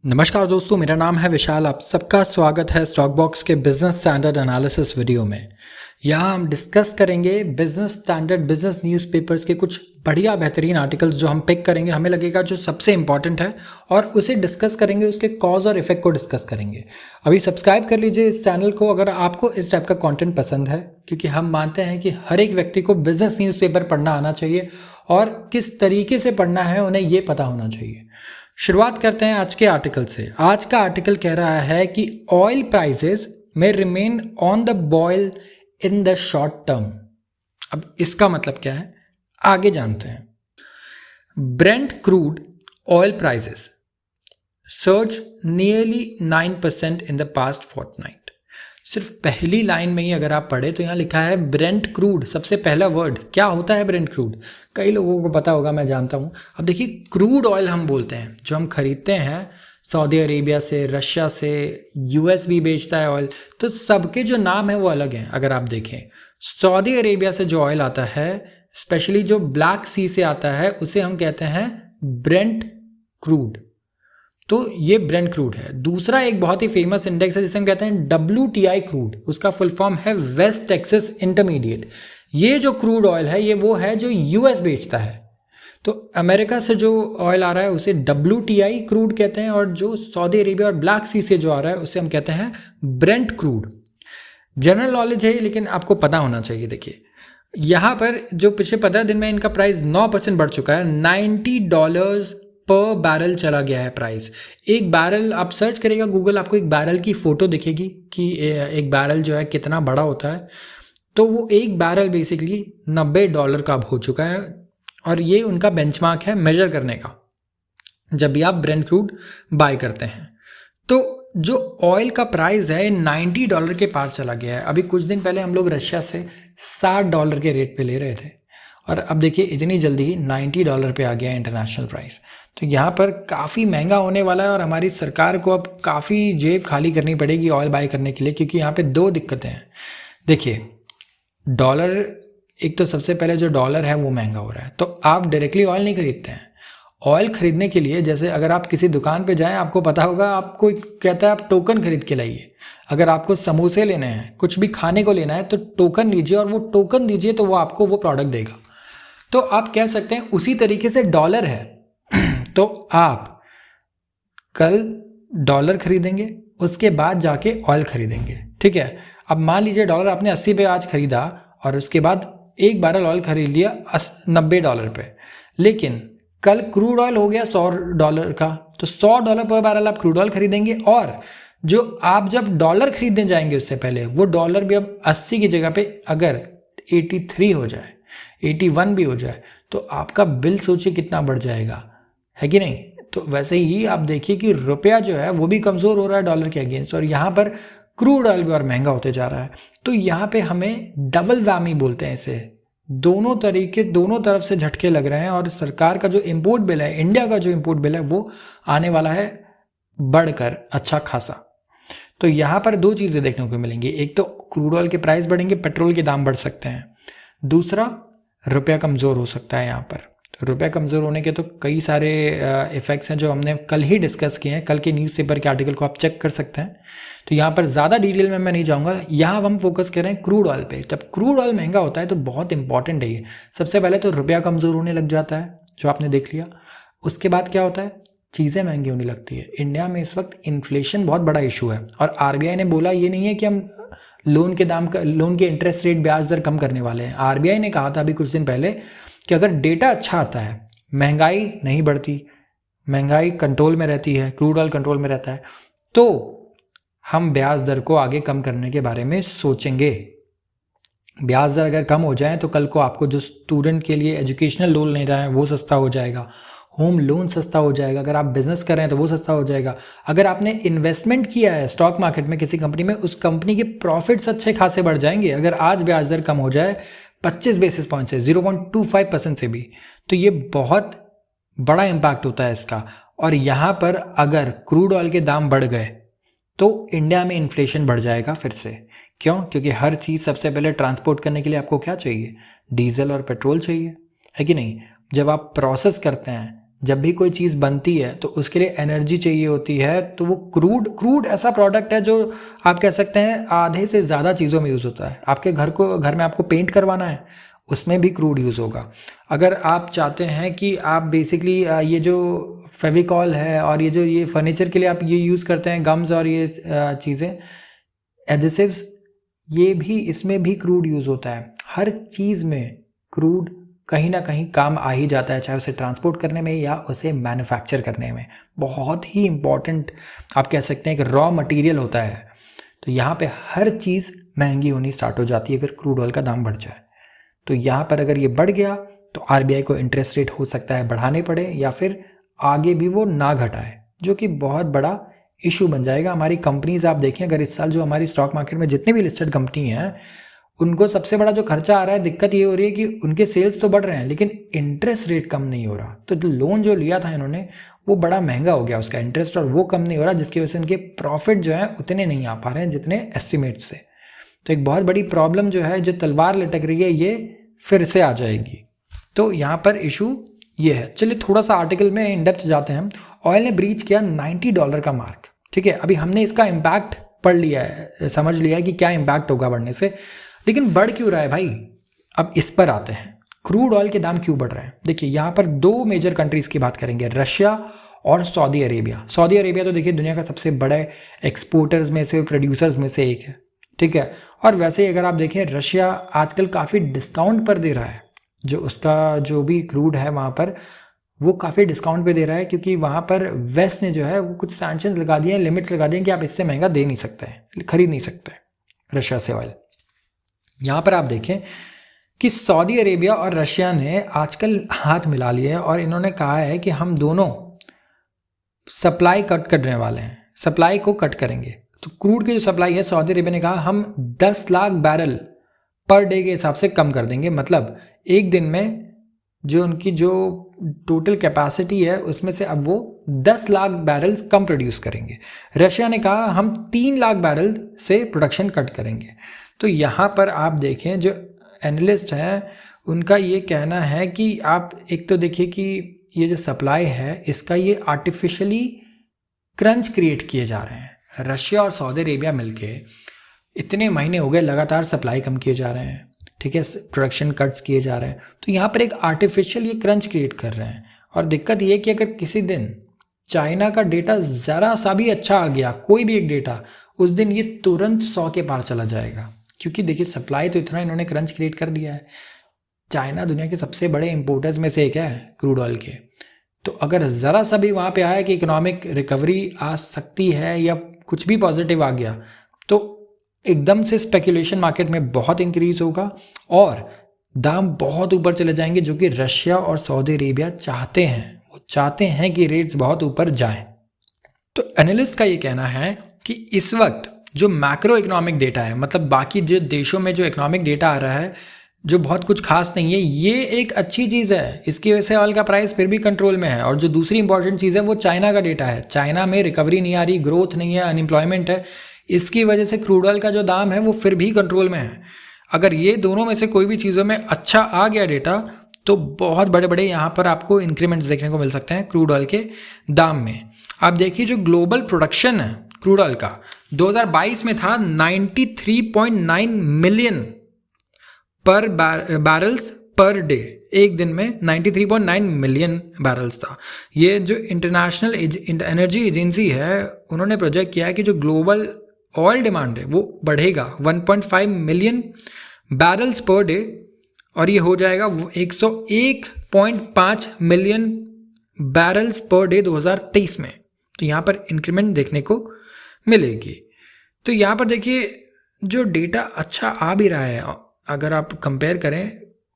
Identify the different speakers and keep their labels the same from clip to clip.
Speaker 1: नमस्कार दोस्तों, मेरा नाम है विशाल। आप सबका स्वागत है स्टॉक बॉक्स के बिजनेस स्टैंडर्ड एनालिसिस वीडियो में। यहाँ हम डिस्कस करेंगे बिजनेस स्टैंडर्ड बिजनेस न्यूज़पेपर्स के कुछ बढ़िया बेहतरीन आर्टिकल्स जो हम पिक करेंगे, हमें लगेगा जो सबसे इंपॉर्टेंट है, और उसे डिस्कस करेंगे, उसके कॉज और इफेक्ट को डिस्कस करेंगे। अभी सब्सक्राइब कर लीजिए इस चैनल को अगर आपको इस टाइप का कंटेंट पसंद है, क्योंकि हम मानते हैं कि हर एक व्यक्ति को बिजनेस न्यूज़पेपर पढ़ना आना चाहिए और किस तरीके से पढ़ना है उन्हें ये पता होना चाहिए। शुरुआत करते हैं आज के आर्टिकल से। आज का आर्टिकल कह रहा है कि ऑयल प्राइसेस में remain on the boil in the short term. अब इसका मतलब क्या है, आगे जानते हैं। Brent crude oil prices surge nearly 9% in the past fortnight. सिर्फ पहली लाइन में ही अगर आप पढ़े तो यहाँ लिखा है ब्रेंट क्रूड। सबसे पहला वर्ड क्या होता है ब्रेंट क्रूड, कई लोगों को पता होगा, मैं जानता हूँ। अब देखिए, क्रूड ऑयल हम बोलते हैं जो हम खरीदते हैं सऊदी अरेबिया से, रशिया से, यूएस भी बेचता है ऑयल, तो सबके जो नाम है वो अलग हैं। अगर आप देखें, सऊदी अरेबिया से जो ऑयल आता है, स्पेशली जो ब्लैक सी से आता है, उसे हम कहते हैं ब्रेंट क्रूड। तो ये ब्रेंट क्रूड है। दूसरा एक बहुत ही फेमस इंडेक्स है जिसे हम कहते हैं WTI क्रूड, उसका फुल फॉर्म है वेस्ट टेक्सास इंटरमीडिएट। ये जो क्रूड ऑयल है ये वो है जो यूएस बेचता है। तो अमेरिका से जो ऑयल आ रहा है उसे WTI क्रूड कहते हैं, और जो सऊदी अरेबिया और ब्लैक सी से जो आ रहा है उसे हम कहते हैं ब्रेंट क्रूड। जनरल नॉलेज है लेकिन आपको पता होना चाहिए। देखिए, यहाँ पर जो पिछले 15 दिन में इनका प्राइस 9% बढ़ चुका है। $90 पर बैरल चला गया है प्राइस। एक बैरल आप सर्च करेगा गूगल, आपको एक बैरल की फ़ोटो दिखेगी कि एक बैरल जो है कितना बड़ा होता है। तो वो एक बैरल बेसिकली $90 का अब हो चुका है, और ये उनका बेंचमार्क है मेजर करने का जब भी आप ब्रेंट क्रूड बाय करते हैं। तो जो ऑयल का प्राइस है $90 के पार चला गया है। अभी कुछ दिन पहले हम लोग रशिया से $60 के रेट पे ले रहे थे, और अब देखिए इतनी जल्दी $90 पे आ गया है इंटरनेशनल प्राइस। तो यहाँ पर काफ़ी महंगा होने वाला है, और हमारी सरकार को अब काफ़ी जेब खाली करनी पड़ेगी ऑयल बाय करने के लिए, क्योंकि यहाँ पे दो दिक्कतें हैं। देखिए, डॉलर, एक तो सबसे पहले जो डॉलर है वो महंगा हो रहा है, तो आप डायरेक्टली ऑयल नहीं खरीदते हैं। ऑयल खरीदने के लिए, जैसे अगर आप किसी दुकान पे जाएं, आपको पता होगा, आपको कहता है आप टोकन खरीद के लाइए। अगर आपको समोसे लेने हैं, कुछ भी खाने को लेना है, तो टोकन लीजिए, और वो टोकन दीजिए तो वो आपको वो प्रोडक्ट देगा। तो आप कह सकते हैं उसी तरीके से डॉलर है। तो आप कल डॉलर खरीदेंगे, उसके बाद जाके ऑयल खरीदेंगे, ठीक है। अब मान लीजिए डॉलर आपने 80 पे आज खरीदा, और उसके बाद एक बैरल ऑयल खरीद लिया $90 पे, लेकिन कल क्रूड ऑयल हो गया $100 का, तो $100 पर बैरल आप क्रूड ऑयल खरीदेंगे। और जो आप जब डॉलर खरीदने जाएंगे उससे पहले, वो डॉलर भी अब 80 की जगह पे अगर 83 हो जाए, 81 भी हो जाए, तो आपका बिल सोचिए कितना बढ़ जाएगा, है कि नहीं। तो वैसे ही आप देखिए कि रुपया जो है वो भी कमज़ोर हो रहा है डॉलर के अगेंस्ट, और यहाँ पर क्रूड ऑयल भी और महंगा होते जा रहा है। तो यहाँ पे हमें डबल वैमी बोलते हैं इसे। दोनों तरफ से झटके लग रहे हैं, और सरकार का जो इम्पोर्ट बिल है, इंडिया का जो इम्पोर्ट बिल है, वो आने वाला है बढ़कर अच्छा खासा। तो यहाँ पर दो चीज़ें देखने को मिलेंगी। एक तो क्रूड ऑयल के प्राइस बढ़ेंगे, पेट्रोल के दाम बढ़ सकते हैं। दूसरा, रुपया कमज़ोर हो सकता है यहाँ पर। तो रुपया कमज़ोर होने के तो कई सारे इफ़ेक्ट्स हैं जो हमने कल ही डिस्कस किए हैं। कल के न्यूज़पेपर के आर्टिकल को आप चेक कर सकते हैं। तो यहाँ पर ज़्यादा डिटेल में मैं नहीं जाऊँगा। यहाँ हम फोकस कर रहे हैं क्रूड ऑयल पे। जब क्रूड ऑयल महंगा होता है तो बहुत इंपॉर्टेंट है ये। सबसे पहले तो रुपया कमज़ोर होने लग जाता है, जो आपने देख लिया। उसके बाद क्या होता है, चीज़ें महंगी होने लगती है। इंडिया में इस वक्त इन्फ्लेशन बहुत बड़ा इशू है, और RBI ने बोला ये नहीं है कि हम लोन के इंटरेस्ट रेट, ब्याज दर कम करने वाले हैं। RBI ने कहा था अभी कुछ दिन पहले कि अगर डेटा अच्छा आता है, महंगाई नहीं बढ़ती, महंगाई कंट्रोल में रहती है, क्रूड ऑयल कंट्रोल में रहता है, तो हम ब्याज दर को आगे कम करने के बारे में सोचेंगे। ब्याज दर अगर कम हो जाए तो कल को आपको जो स्टूडेंट के लिए एजुकेशनल लोन ले रहा है वो सस्ता हो जाएगा, होम लोन सस्ता हो जाएगा, अगर आप बिजनेस कर रहे हैं तो वो सस्ता हो जाएगा, अगर आपने इन्वेस्टमेंट किया है स्टॉक मार्केट में किसी कंपनी में, उस कंपनी के प्रॉफिट्स अच्छे खासे बढ़ जाएंगे। अगर आज ब्याज दर कम हो जाए 25 बेसिस पॉइंट से, 0.25% से भी, तो ये बहुत बड़ा इम्पैक्ट होता है इसका। और यहाँ पर अगर क्रूड ऑयल के दाम बढ़ गए तो इंडिया में इन्फ्लेशन बढ़ जाएगा फिर से। क्यों? क्योंकि हर चीज़ सबसे पहले ट्रांसपोर्ट करने के लिए आपको क्या चाहिए, डीजल और पेट्रोल चाहिए, है कि नहीं। जब आप प्रोसेस करते हैं, जब भी कोई चीज़ बनती है तो उसके लिए एनर्जी चाहिए होती है, तो वो क्रूड ऐसा प्रोडक्ट है जो आप कह सकते हैं आधे से ज़्यादा चीज़ों में यूज़ होता है। आपके घर में आपको पेंट करवाना है, उसमें भी क्रूड यूज़ होगा। अगर आप चाहते हैं कि आप बेसिकली ये जो फेविकॉल है और ये फर्नीचर के लिए आप ये यूज़ करते हैं गम्स और ये चीज़ें एडिसिव्स, ये भी इसमें भी क्रूड यूज़ होता है। हर चीज़ में क्रूड कहीं ना कहीं काम आ ही जाता है, चाहे उसे ट्रांसपोर्ट करने में या उसे मैन्युफैक्चर करने में। बहुत ही इम्पॉर्टेंट आप कह सकते हैं कि रॉ मटेरियल होता है। तो यहाँ पे हर चीज़ महंगी होनी स्टार्ट हो जाती है अगर क्रूड ऑयल का दाम बढ़ जाए। तो यहाँ पर अगर ये बढ़ गया तो आरबीआई को इंटरेस्ट रेट हो सकता है बढ़ाने पड़े या फिर आगे भी वो ना घटाए, जो कि बहुत बड़ा इशू बन जाएगा। हमारी कंपनीज आप देखें, अगर इस साल जो हमारी स्टॉक मार्केट में जितने भी लिस्टेड कंपनी हैं उनको सबसे बड़ा जो खर्चा आ रहा है, दिक्कत ये हो रही है कि उनके सेल्स तो बढ़ रहे हैं लेकिन इंटरेस्ट रेट कम नहीं हो रहा। तो जो लोन जो लिया था इन्होंने वो बड़ा महंगा हो गया उसका इंटरेस्ट, और वो कम नहीं हो रहा, जिसकी वजह से इनके प्रॉफिट जो है उतने नहीं आ पा रहे हैं जितने एस्टिमेट से। तो एक बहुत बड़ी प्रॉब्लम जो है, जो तलवार लटक रही है, ये फिर से आ जाएगी। तो यहाँ पर इशू ये है। चलिए थोड़ा सा आर्टिकल में इन डेप्थ जाते हैं। ऑयल ने ब्रीच किया $90 का मार्क। ठीक है, अभी हमने इसका इम्पैक्ट पढ़ लिया है, समझ लिया है कि क्या इम्पैक्ट होगा बढ़ने से, लेकिन बढ़ क्यों रहा है भाई? अब इस पर आते हैं, क्रूड ऑयल के दाम क्यों बढ़ रहे हैं। देखिए यहाँ पर दो मेजर कंट्रीज़ की बात करेंगे, रशिया और सऊदी अरेबिया। सऊदी अरेबिया तो देखिए दुनिया का सबसे बड़े एक्सपोर्टर्स में से, प्रोड्यूसर्स में से एक है। ठीक है, और वैसे ही अगर आप देखें रशिया आजकल काफ़ी डिस्काउंट पर दे रहा है, जो उसका जो भी क्रूड है वहाँ पर वो काफ़ी डिस्काउंट पे दे रहा है, क्योंकि वहाँ पर वेस्ट ने जो है वो कुछ सैंक्शंस लगा दिए हैं, लिमिट्स लगा दिए हैं कि आप इससे महंगा दे नहीं सकते हैं, खरीद नहीं सकते रशिया से ऑयल। यहाँ पर आप देखें कि सऊदी अरेबिया और रशिया ने आजकल हाथ मिला लिए हैं और इन्होंने कहा है कि हम दोनों सप्लाई कट करने वाले हैं, सप्लाई को कट करेंगे। तो क्रूड की जो सप्लाई है, सऊदी अरेबिया ने कहा हम 10 लाख बैरल पर डे के हिसाब से कम कर देंगे, मतलब एक दिन में जो उनकी जो टोटल कैपेसिटी है उसमें से अब वो 10 लाख बैरल्स कम प्रोड्यूस करेंगे। रशिया ने कहा हम 3 लाख बैरल से प्रोडक्शन कट करेंगे। तो यहाँ पर आप देखें जो एनालिस्ट हैं उनका ये कहना है कि आप एक तो देखिए कि ये जो सप्लाई है इसका ये आर्टिफिशियली क्रंच क्रिएट किए जा रहे हैं। रशिया और सऊदी अरेबिया मिलके इतने महीने हो गए लगातार सप्लाई कम किए जा रहे हैं, ठीक है, प्रोडक्शन कट्स किए जा रहे हैं। तो यहाँ पर एक आर्टिफिशियल ये क्रंच क्रिएट कर रहे हैं। और दिक्कत ये कि अगर किसी दिन चाइना का डेटा ज़रा सा भी अच्छा आ गया, कोई भी एक डेटा, उस दिन ये तुरंत 100 के पार चला जाएगा, क्योंकि देखिए सप्लाई तो इतना इन्होंने क्रंच क्रिएट कर दिया है। चाइना दुनिया के सबसे बड़े इंपोर्टर्स में से एक है क्रूड ऑयल के। तो अगर ज़रा सा भी वहाँ पे आया कि इकोनॉमिक रिकवरी आ सकती है या कुछ भी पॉजिटिव आ गया, तो एकदम से स्पेकुलेशन मार्केट में बहुत इंक्रीज होगा और दाम बहुत ऊपर चले जाएंगे, जो कि रशिया और सऊदी अरेबिया चाहते हैं। वो चाहते हैं कि रेट्स बहुत ऊपर जाएं। तो एनालिस्ट का ये कहना है कि इस वक्त जो मैक्रो इकोनॉमिक डेटा है, मतलब बाकी जो देशों में जो इकोनॉमिक डेटा आ रहा है जो बहुत कुछ खास नहीं है, ये एक अच्छी चीज़ है। इसकी वजह से ऑयल का प्राइस फिर भी कंट्रोल में है। और जो दूसरी इंपॉर्टेंट चीज़ है वो चाइना का डेटा है। चाइना में रिकवरी नहीं आ रही, ग्रोथ नहीं है, अनएम्प्लॉयमेंट है, इसकी वजह से क्रूड ऑयल का जो दाम है वो फिर भी कंट्रोल में है। अगर ये दोनों में से कोई भी चीज़ों में अच्छा आ गया डेटा तो बहुत बड़े बड़े यहाँ पर आपको इंक्रीमेंट्स देखने को मिल सकते हैं क्रूड ऑयल के दाम में। आप देखिए जो ग्लोबल प्रोडक्शन है क्रूड ऑयल का 2022 में था 93.9 मिलियन पर बैरल्स पर डे। एक दिन में 93.9 मिलियन बैरल्स था। ये जो इंटरनेशनल एनर्जी एजेंसी है उन्होंने प्रोजेक्ट किया है कि जो ग्लोबल ऑयल डिमांड है वो बढ़ेगा 1.5 मिलियन बैरल्स पर डे और ये हो जाएगा 101.5 मिलियन बैरल्स पर डे 2023 में। तो यहाँ पर इंक्रीमेंट देखने को मिलेगी। तो यहाँ पर देखिए जो डेटा अच्छा आ भी रहा है, अगर आप कंपेयर करें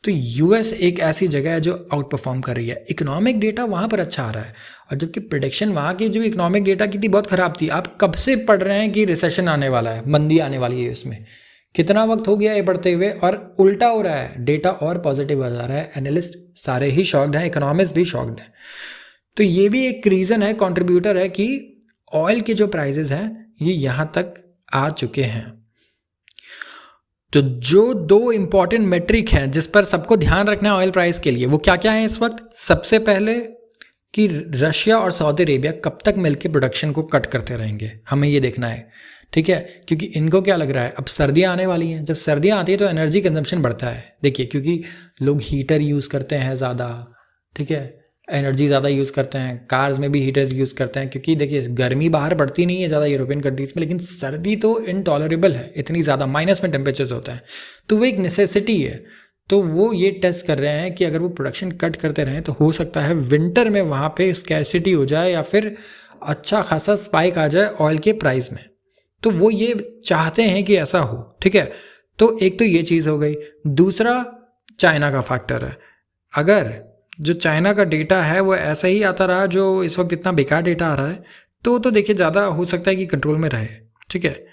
Speaker 1: तो यूएस एक ऐसी जगह है जो आउट परफॉर्म कर रही है। इकोनॉमिक डेटा वहाँ पर अच्छा आ रहा है, और जबकि प्रेडिक्शन वहाँ की जो इकोनॉमिक डेटा की थी बहुत ख़राब थी। आप कब से पढ़ रहे हैं कि रिसेशन आने वाला है, मंदी आने वाली है, इसमें कितना वक्त हो गया ये बढ़ते हुए, और उल्टा हो रहा है, डेटा और पॉजिटिव आ जा रहा है। एनालिस्ट सारे ही शॉक्ड हैं, इकोनॉमिस्ट भी शॉक्ड हैं। तो ये भी एक रीज़न है, कंट्रीब्यूटर है कि ऑयल के जो प्राइजेस हैं ये यहाँ तक आ चुके हैं। तो जो दो इंपॉर्टेंट मेट्रिक हैं जिस पर सबको ध्यान रखना है ऑयल प्राइस के लिए, वो क्या क्या है इस वक्त। सबसे पहले कि रशिया और सऊदी अरेबिया कब तक मिलकर प्रोडक्शन को कट करते रहेंगे, हमें ये देखना है, ठीक है। क्योंकि इनको क्या लग रहा है, अब सर्दियाँ आने वाली हैं, जब सर्दियाँ आती है तो एनर्जी कंजम्पशन बढ़ता है। देखिए, क्योंकि लोग हीटर यूज़ करते हैं ज़्यादा, ठीक है, एनर्जी ज़्यादा यूज़ करते हैं, कार्स में भी हीटर्स यूज़ करते हैं, क्योंकि देखिए गर्मी बाहर बढ़ती नहीं है ज़्यादा यूरोपियन कंट्रीज़ में, लेकिन सर्दी तो इनटॉलरेबल है, इतनी ज़्यादा माइनस में टेम्परेचर्स होता है, तो वो एक नेसेसिटी है। तो वो ये टेस्ट कर रहे हैं कि अगर वो प्रोडक्शन कट करते रहें तो हो सकता है विंटर में वहाँ पे स्कैरसिटी हो जाए या फिर अच्छा खासा स्पाइक आ जाए ऑयल के प्राइस में। तो वो ये चाहते हैं कि ऐसा हो, ठीक है। तो एक तो ये चीज़ हो गई। दूसरा चाइना का फैक्टर है। अगर जो चाइना का डेटा है वो ऐसा ही आता रहा जो इस वक्त इतना बेकार डेटा आ रहा है, तो देखिए ज़्यादा हो सकता है कि कंट्रोल में रहे, ठीक है।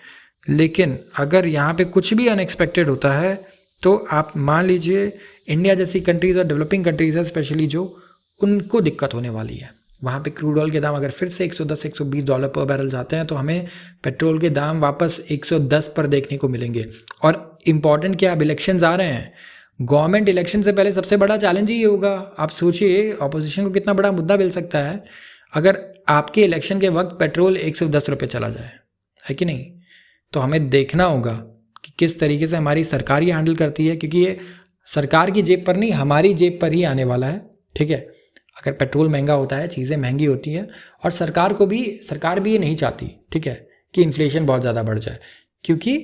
Speaker 1: लेकिन अगर यहाँ पे कुछ भी अनएक्सपेक्टेड होता है तो आप मान लीजिए इंडिया जैसी कंट्रीज़ और डेवलपिंग कंट्रीज़ है स्पेशली, जो उनको दिक्कत होने वाली है। वहाँ पे क्रूड ऑयल के दाम अगर फिर से $110-120 पर बैरल जाते हैं तो हमें पेट्रोल के दाम वापस 110 पर देखने को मिलेंगे। और इम्पॉर्टेंट क्या, अब इलेक्शंस आ रहे हैं, गवर्नमेंट इलेक्शन से पहले सबसे बड़ा चैलेंज ही होगा। आप सोचिए ऑपोजिशन को कितना बड़ा मुद्दा मिल सकता है अगर आपके इलेक्शन के वक्त पेट्रोल 110 रुपये चला जाए, है कि नहीं। तो हमें देखना होगा कि किस तरीके से हमारी सरकार ये हैंडल करती है, क्योंकि ये सरकार की जेब पर नहीं, हमारी जेब पर ही आने वाला है, ठीक है। अगर पेट्रोल महंगा होता है, चीज़ें महंगी होती हैं, और सरकार भी ये नहीं चाहती, ठीक है, कि इन्फ्लेशन बहुत ज़्यादा बढ़ जाए, क्योंकि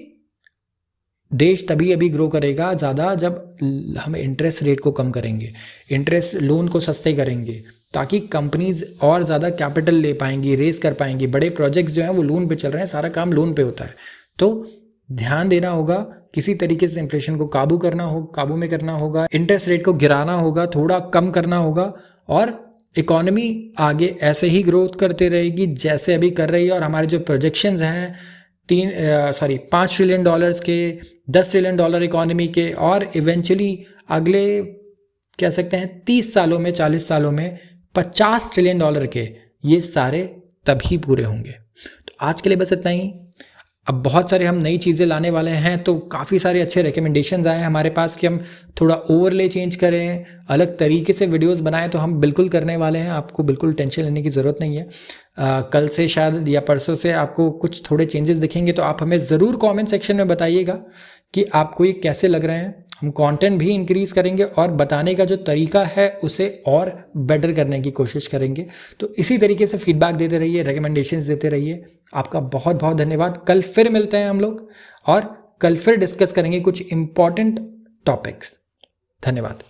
Speaker 1: देश तभी अभी ग्रो करेगा ज़्यादा जब हम इंटरेस्ट रेट को कम करेंगे, इंटरेस्ट लोन को सस्ते करेंगे, ताकि कंपनीज और ज़्यादा कैपिटल ले पाएंगी, रेस कर पाएंगी। बड़े प्रोजेक्ट्स जो हैं वो लोन पे चल रहे हैं, सारा काम लोन पे होता है। तो ध्यान देना होगा, किसी तरीके से इन्फ्लेशन को काबू में करना होगा, इंटरेस्ट रेट को गिराना होगा, थोड़ा कम करना होगा, और इकोनॉमी आगे ऐसे ही ग्रोथ करते रहेगी जैसे अभी कर रही है। और हमारे जो प्रोजेक्शंस हैं 5 ट्रिलियन डॉलर्स के, 10 ट्रिलियन डॉलर इकोनॉमी के, और इवेंचुअली अगले कह सकते हैं 30 सालों में, 40 सालों में 50 ट्रिलियन डॉलर के, ये सारे तभी पूरे होंगे। तो आज के लिए बस इतना ही। अब बहुत सारे हम नई चीज़ें लाने वाले हैं, तो काफ़ी सारे अच्छे रिकमेंडेशंस आए हैं हमारे पास कि हम थोड़ा ओवरले चेंज करें, अलग तरीके से वीडियोस बनाएं, तो हम बिल्कुल करने वाले हैं। आपको बिल्कुल टेंशन लेने की ज़रूरत नहीं है। कल से शायद या परसों से आपको कुछ थोड़े चेंजेस दिखेंगे, तो आप हमें ज़रूर कमेंट सेक्शन में बताइएगा कि आपको ये कैसे लग रहे हैं। हम कंटेंट भी इंक्रीज़ करेंगे और बताने का जो तरीका है उसे और बेटर करने की कोशिश करेंगे। तो इसी तरीके से फीडबैक देते रहिए, रिकमेंडेशंस देते रहिए। आपका बहुत बहुत धन्यवाद। कल फिर मिलते हैं हम लोग और कल फिर डिस्कस करेंगे कुछ इम्पॉर्टेंट टॉपिक्स। धन्यवाद।